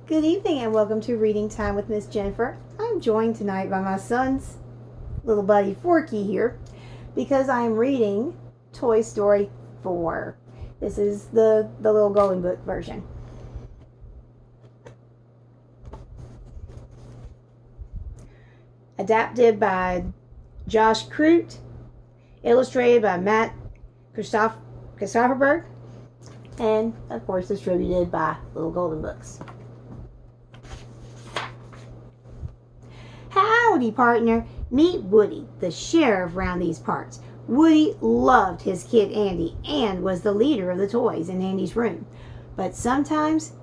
Good evening and welcome to Reading Time with Miss Jennifer. I'm joined tonight by my son's little buddy Forky here because I'm reading Toy Story 4. This is the little Golden Book version. Adapted by Josh Crute, illustrated by Matt Christopherberg, and of course distributed by Little Golden Books. Howdy, partner. Meet Woody, the sheriff round these parts. Woody loved his kid Andy and was the leader of the toys in Andy's room. But sometimes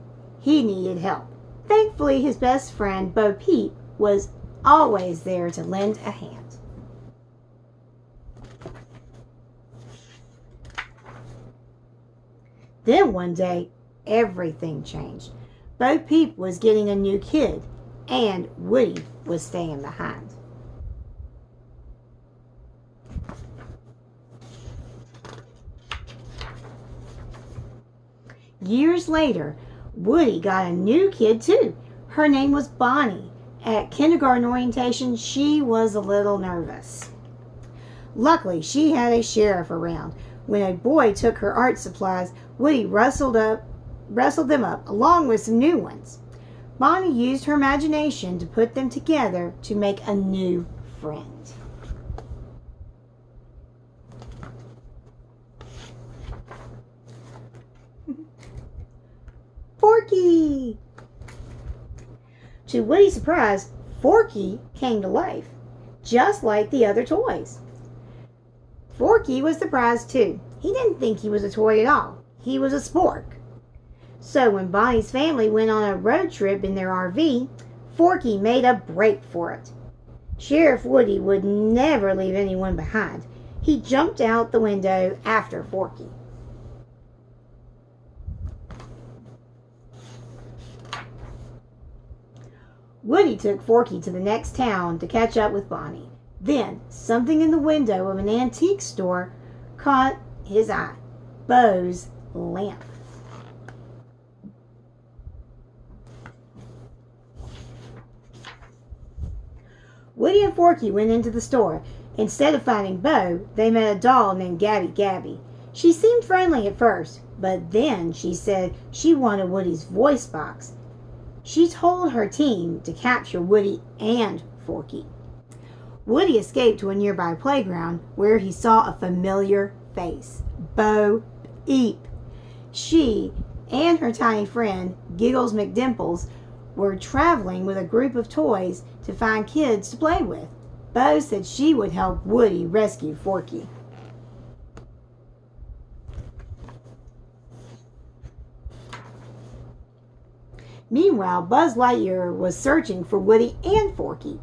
he needed help. Thankfully, his best friend, Bo Peep, was always there to lend a hand. Then one day, everything changed. Bo Peep was getting a new kid, and Woody was staying behind. Years later, Woody got a new kid too. Her name was Bonnie. At kindergarten orientation, she was a little nervous. Luckily, she had a sheriff around. When a boy took her art supplies, Woody rustled them up along with some new ones. Bonnie used her imagination to put them together to make a new friend. Forky! To Woody's surprise, Forky came to life, just like the other toys. Forky was surprised too. He didn't think he was a toy at all. He was a spork. So when Bonnie's family went on a road trip in their RV, Forky made a break for it. Sheriff Woody would never leave anyone behind. He jumped out the window after Forky. Woody took Forky to the next town to catch up with Bonnie. Then, something in the window of an antique store caught his eye. Bo's lamp. Woody and Forky went into the store. Instead of finding Bo, they met a doll named Gabby Gabby. She seemed friendly at first, but then she said she wanted Woody's voice box. She told her team to capture Woody and Forky. Woody escaped to a nearby playground where he saw a familiar face, Bo Peep. She and her tiny friend, Giggles McDimples, were traveling with a group of toys to find kids to play with. Bo said she would help Woody rescue Forky. Meanwhile, Buzz Lightyear was searching for Woody and Forky.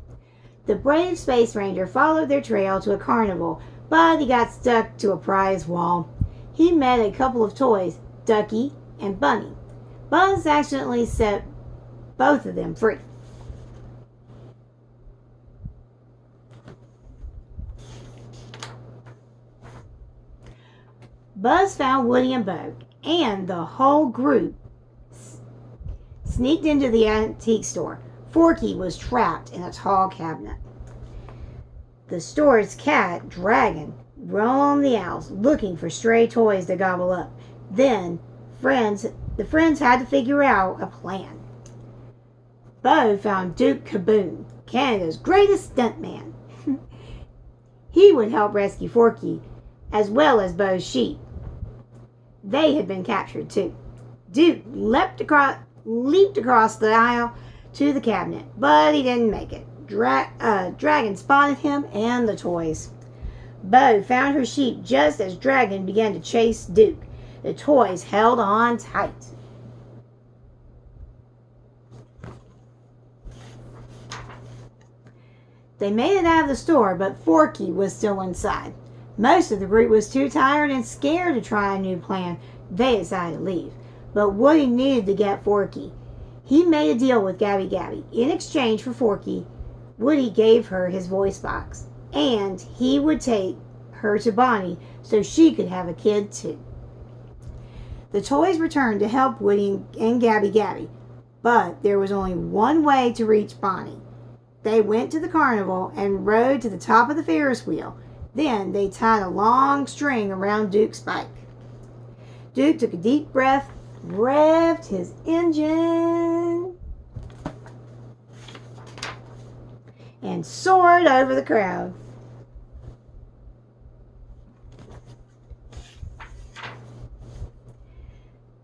The brave Space Ranger followed their trail to a carnival, but he got stuck to a prize wall. He met a couple of toys, Ducky and Bunny. Buzz accidentally set both of them free. Buzz found Woody and Bo, and the whole group sneaked into the antique store. Forky was trapped in a tall cabinet. The store's cat, Dragon, roamed the aisles looking for stray toys to gobble up. Then, the friends had to figure out a plan. Bo found Duke Caboon, Canada's greatest stuntman. He would help rescue Forky, as well as Bo's sheep. They had been captured too. Duke leaped across the aisle to the cabinet, but he didn't make it. Dragon spotted him and the toys. Bo found her sheep just as Dragon began to chase Duke. The toys held on tight. They made it out of the store, but Forky was still inside. Most of the group was too tired and scared to try a new plan. They decided to leave. But Woody needed to get Forky. He made a deal with Gabby Gabby. In exchange for Forky, Woody gave her his voice box, and he would take her to Bonnie so she could have a kid too. The toys returned to help Woody and Gabby Gabby. But there was only one way to reach Bonnie. They went to the carnival and rode to the top of the Ferris wheel. Then they tied a long string around Duke's bike. Duke took a deep breath, revved his engine, and soared over the crowd.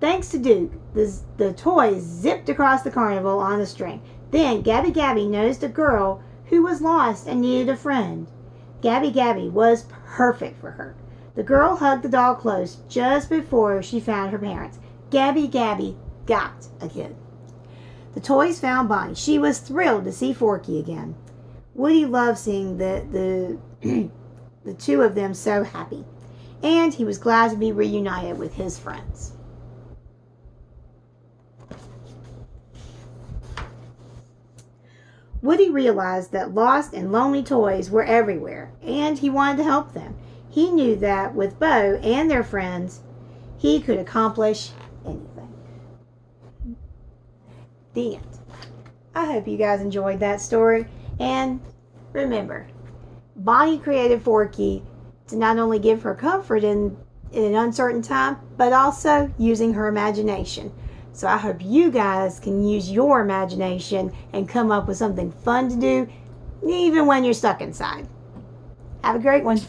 Thanks to Duke, the toys zipped across the carnival on the string. Then Gabby Gabby noticed a girl who was lost and needed a friend. Gabby Gabby was perfect for her. The girl hugged the doll close just before she found her parents. Gabby Gabby got a kid. The toys found Bonnie. She was thrilled to see Forky again. Woody loved seeing the two of them so happy, and he was glad to be reunited with his friends. Woody realized that lost and lonely toys were everywhere, and he wanted to help them. He knew that with Bo and their friends, he could accomplish anything. The end. I hope you guys enjoyed that story. And remember, Bonnie created Forky to not only give her comfort in an uncertain time, but also using her imagination. So I hope you guys can use your imagination and come up with something fun to do, even when you're stuck inside. Have a great one.